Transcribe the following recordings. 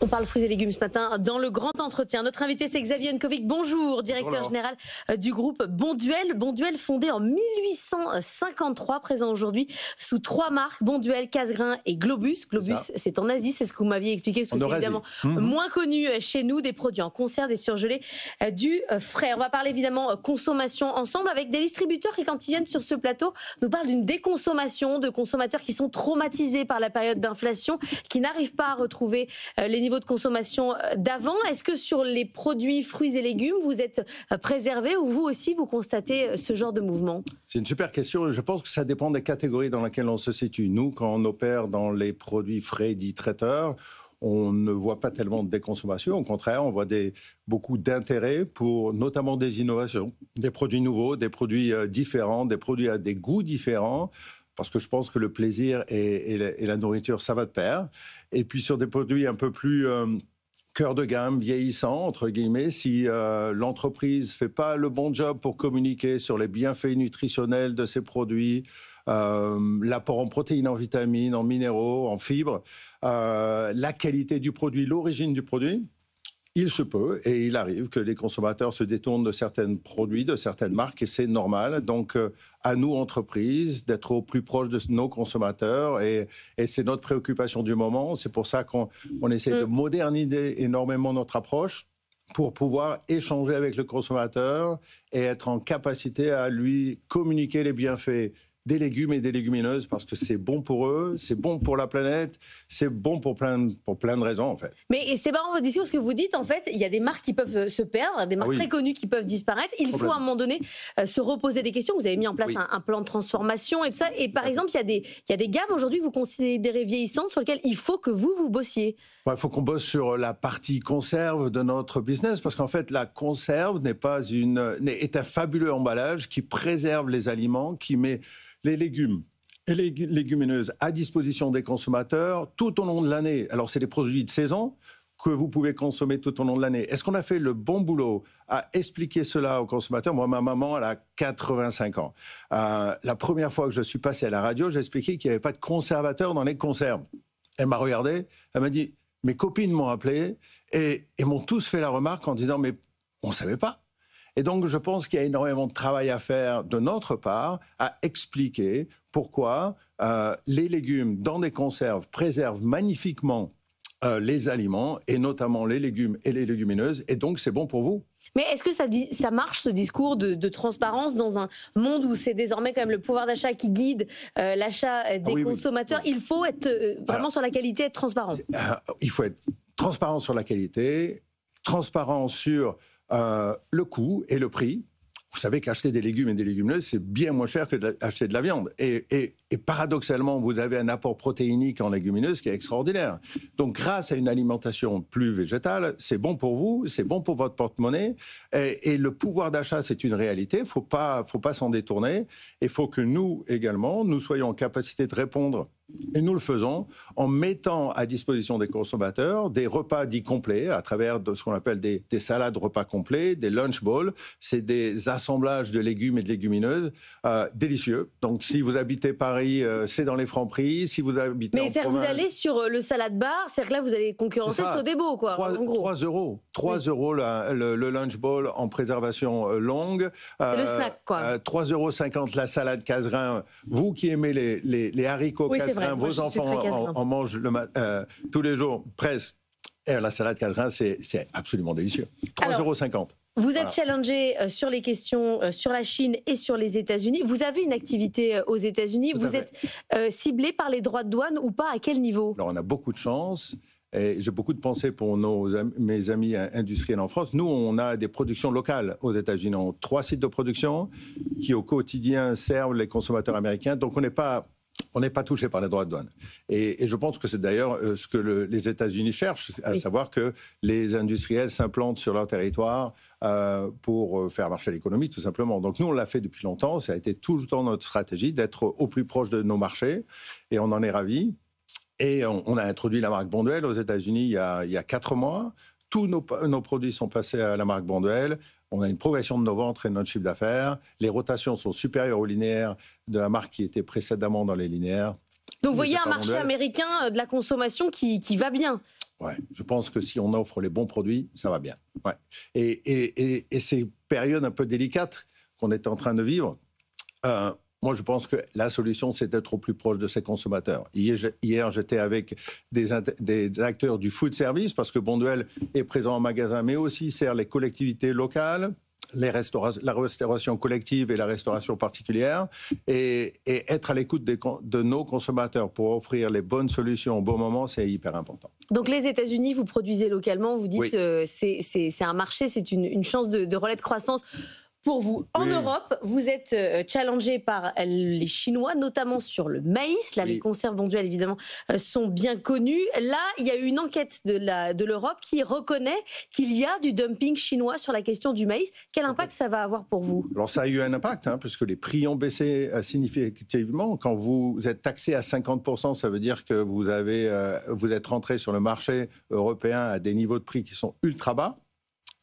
On parle fruits et légumes ce matin dans le grand entretien. Notre invité, c'est Xavier Nkovic. Bonjour, directeur général du groupe Bonduelle. Bonduelle, fondé en 1853, présent aujourd'hui sous 3 marques, Bonduelle, Casgrain et Globus. Globus, c'est en Asie, c'est ce que vous m'aviez expliqué, parce que c'est évidemment moins connu chez nous, des produits en conserve, des surgelés, du frais. On va parler évidemment consommation ensemble avec des distributeurs qui, quand ils viennent sur ce plateau, nous parlent d'une déconsommation, de consommateurs qui sont traumatisés par la période d'inflation, qui n'arrivent pas à retrouver les niveaux de consommation d'avant. Est-ce que sur les produits fruits et légumes, vous êtes préservé ou vous aussi, vous constatez ce genre de mouvement? C'est une super question. Je pense que ça dépend des catégories dans lesquelles on se situe. Nous, quand on opère dans les produits frais dits traiteurs, on ne voit pas tellement de déconsommation. Au contraire, on voit beaucoup d'intérêt pour notamment des innovations, des produits nouveaux, des produits différents, des produits à des goûts différents. Parce que je pense que le plaisir et la nourriture, ça va de pair. Et puis sur des produits un peu plus cœur de gamme, vieillissants, entre guillemets, si l'entreprise ne fait pas le bon job pour communiquer sur les bienfaits nutritionnels de ces produits, l'apport en protéines, en vitamines, en minéraux, en fibres, la qualité du produit, l'origine du produit, il se peut et il arrive que les consommateurs se détournent de certains produits, de certaines marques, et c'est normal. Donc, à nous, entreprises, d'être au plus proche de nos consommateurs, et c'est notre préoccupation du moment. C'est pour ça qu'on essaie de moderniser énormément notre approche pour pouvoir échanger avec le consommateur et être en capacité à lui communiquer les bienfaits des légumes et des légumineuses, parce que c'est bon pour eux, c'est bon pour la planète, c'est bon pour plein de raisons, en fait. Mais c'est marrant votre discours, parce que vous dites, en fait, il y a des marques qui peuvent se perdre, des marques très connues qui peuvent disparaître. Il faut à un moment donné se reposer des questions. Vous avez mis en place un plan de transformation et tout ça. Et par exemple, il y a des gammes aujourd'hui que vous considérez vieillissantes sur lesquelles il faut que vous bossiez. Il faut qu'on bosse sur la partie conserve de notre business, parce qu'en fait, la conserve est un fabuleux emballage qui préserve les aliments, qui met les légumes et les légumineuses à disposition des consommateurs tout au long de l'année. Alors, c'est des produits de saison que vous pouvez consommer tout au long de l'année. Est-ce qu'on a fait le bon boulot à expliquer cela aux consommateurs? Moi, ma maman, elle a 85 ans. La première fois que je suis passé à la radio, j'ai expliqué qu'il n'y avait pas de conservateur dans les conserves. Elle m'a regardé, elle m'a dit, mes copines m'ont appelé et m'ont tous fait la remarque en disant, mais on ne savait pas. Et donc, je pense qu'il y a énormément de travail à faire de notre part à expliquer pourquoi les légumes dans des conserves préservent magnifiquement les aliments, et notamment les légumes et les légumineuses, et donc c'est bon pour vous. Mais est-ce que ça marche, ce discours de transparence, dans un monde où c'est désormais quand même le pouvoir d'achat qui guide l'achat des consommateurs? Il faut être vraiment sur la qualité, être transparent. Il faut être transparent sur la qualité, transparent sur le coût et le prix. Vous savez qu'acheter des légumes et des légumineuses, c'est bien moins cher que d'acheter de la viande. Et paradoxalement, vous avez un apport protéinique en légumineuses qui est extraordinaire. Donc, grâce à une alimentation plus végétale, c'est bon pour vous, c'est bon pour votre porte-monnaie. Et le pouvoir d'achat, c'est une réalité. Faut pas s'en détourner. Il faut que nous, également, nous soyons en capacité de répondre. Et nous le faisons en mettant à disposition des consommateurs des repas dits complets à travers de ce qu'on appelle des salades repas complets, des lunch bowls. C'est des assemblages de légumes et de légumineuses délicieux. Donc, si vous habitez Paris, c'est dans les Franprix. Si vous habitez en province, vous allez sur le salad bar, c'est-à-dire que là, vous allez concurrencer Sodebo, quoi. 3 euros. 3 euros le lunch bowl en préservation longue. C'est le snack, quoi. 3,50 euros la salade Casgrain. Vous qui aimez les haricots Casgrain, vos enfants en mangent tous les jours, presque. Et la salade Casgrain, c'est absolument délicieux. 3,50 €. Vous êtes challengé sur les questions sur la Chine et sur les États-Unis. Vous avez une activité aux États-Unis. Vous êtes ciblé par les droits de douane ou pas? À quel niveau? Alors, on a beaucoup de chance. Et j'ai beaucoup de pensées pour mes amis industriels en France. Nous, on a des productions locales aux États-Unis. On a 3 sites de production qui, au quotidien, servent les consommateurs américains. Donc, on n'est pas touché par les droits de douane. Et je pense que c'est d'ailleurs ce que les États-Unis cherchent, à savoir que les industriels s'implantent sur leur territoire pour faire marcher l'économie, tout simplement. Donc nous, on l'a fait depuis longtemps. Ça a été tout le temps notre stratégie d'être au plus proche de nos marchés. Et on en est ravis. Et on a introduit la marque Bonduelle aux États-Unis il y a 4 mois. Tous nos produits sont passés à la marque Bonduelle. On a une progression de nos ventes et de notre chiffre d'affaires. Les rotations sont supérieures aux linéaires de la marque qui était précédemment dans les linéaires. Donc vous voyez un marché américain de la consommation qui va bien. Ouais, je pense que si on offre les bons produits, ça va bien. Ouais. Et ces périodes un peu délicates qu'on est en train de vivre, moi je pense que la solution c'est d'être au plus proche de ces consommateurs. Hier j'étais avec des acteurs du food service parce que Bonduelle est présent en magasin, mais aussi sert les collectivités locales, la restauration collective et la restauration particulière, et être à l'écoute de nos consommateurs pour offrir les bonnes solutions au bon moment, c'est hyper important. Donc les États-Unis, vous produisez localement, vous dites oui. C'est un marché, c'est une chance de relais de croissance. Pour vous, en Europe, vous êtes challengé par les Chinois, notamment sur le maïs. Là, les conserves Bonduelle, évidemment, sont bien connues. Là, il y a eu une enquête de l'Europe qui reconnaît qu'il y a du dumping chinois sur la question du maïs. Quel impact ça va avoir pour vous? Alors, ça a eu un impact, puisque les prix ont baissé significativement. Quand vous êtes taxé à 50%, ça veut dire que vous êtes rentré sur le marché européen à des niveaux de prix qui sont ultra bas,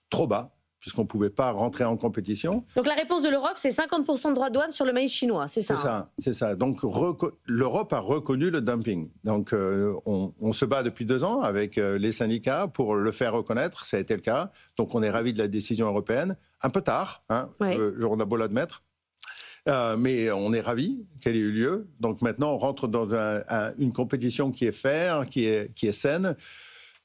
trop bas, puisqu'on ne pouvait pas rentrer en compétition. Donc la réponse de l'Europe, c'est 50% de droits de douane sur le maïs chinois, c'est ça? C'est ça. Donc l'Europe a reconnu le dumping. Donc on se bat depuis 2 ans avec les syndicats pour le faire reconnaître, ça a été le cas. Donc on est ravis de la décision européenne. Un peu tard, on a beau l'admettre. Mais on est ravis qu'elle ait eu lieu. Donc maintenant, on rentre dans une compétition qui est fair, qui est saine.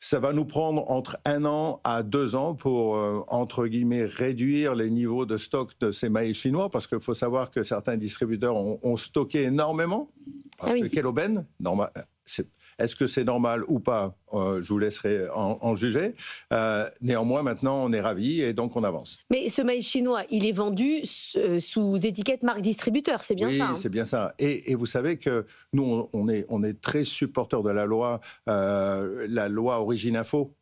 Ça va nous prendre entre 1 an à 2 ans pour, entre guillemets, réduire les niveaux de stock de ces maïs chinois, parce qu'il faut savoir que certains distributeurs ont stocké énormément. Parce que quelle aubaine, normal. Est-ce que c'est normal ou pas? Je vous laisserai en juger. Néanmoins, maintenant, on est ravis et donc on avance. Mais ce maïs chinois, il est vendu sous étiquette marque distributeur, c'est bien ça? Oui, c'est bien ça. Et vous savez que nous, on est très supporters de la loi Origine Info.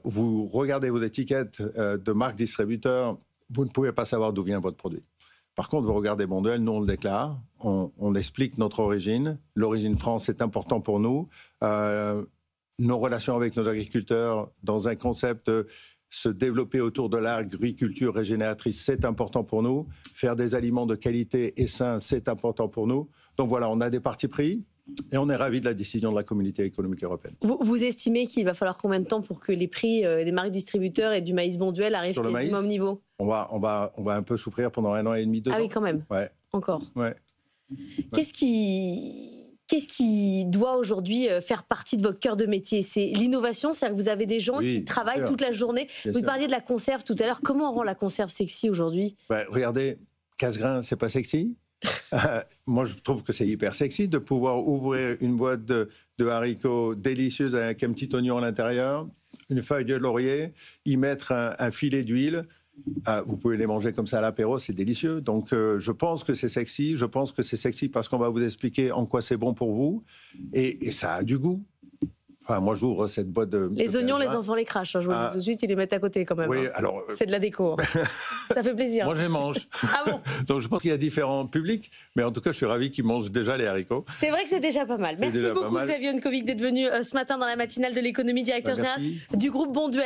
Vous regardez vos étiquettes de marque distributeur, vous ne pouvez pas savoir d'où vient votre produit. Par contre, vous regardez Bonduelle, nous on le déclare, on explique notre origine. L'origine France, c'est important pour nous. Nos relations avec nos agriculteurs dans un concept de se développer autour de l'agriculture régénératrice, c'est important pour nous. Faire des aliments de qualité et sains, c'est important pour nous. Donc voilà, on a des partis pris. Et on est ravis de la décision de la Communauté économique européenne. Vous estimez qu'il va falloir combien de temps pour que les prix des marques distributeurs et du maïs Bonduelle arrivent quasiment au même niveau? On va un peu souffrir pendant 1 an et demi, 2 ans. Ah oui, quand même. Ouais. Encore. Ouais. Qu'est-ce qui doit aujourd'hui faire partie de votre cœur de métier? C'est l'innovation, c'est-à-dire que vous avez des gens qui travaillent toute la journée. Vous parliez de la conserve tout à l'heure. Comment on rend la conserve sexy aujourd'hui? Regardez, casse-grain, c'est pas sexy. Moi, je trouve que c'est hyper sexy de pouvoir ouvrir une boîte de haricots délicieuse avec un petit oignon à l'intérieur, une feuille de laurier, y mettre un filet d'huile. Vous pouvez les manger comme ça à l'apéro, c'est délicieux. Donc, je pense que c'est sexy. Je pense que c'est sexy parce qu'on va vous expliquer en quoi c'est bon pour vous. Et ça a du goût. Enfin, moi, j'ouvre cette boîte de... Les oignons, les enfants les crachent. Je vous le dis tout de suite, ils les mettent à côté quand même. Oui, alors... C'est de la déco. Ça fait plaisir. Moi, je les mange. Ah bon? Donc, je pense qu'il y a différents publics. Mais en tout cas, je suis ravi qu'ils mangent déjà les haricots. C'est vrai que c'est déjà pas mal. Merci beaucoup, Xavier Nkovic, d'être venu ce matin dans la matinale de l'économie, directeur général du groupe Bonduelle.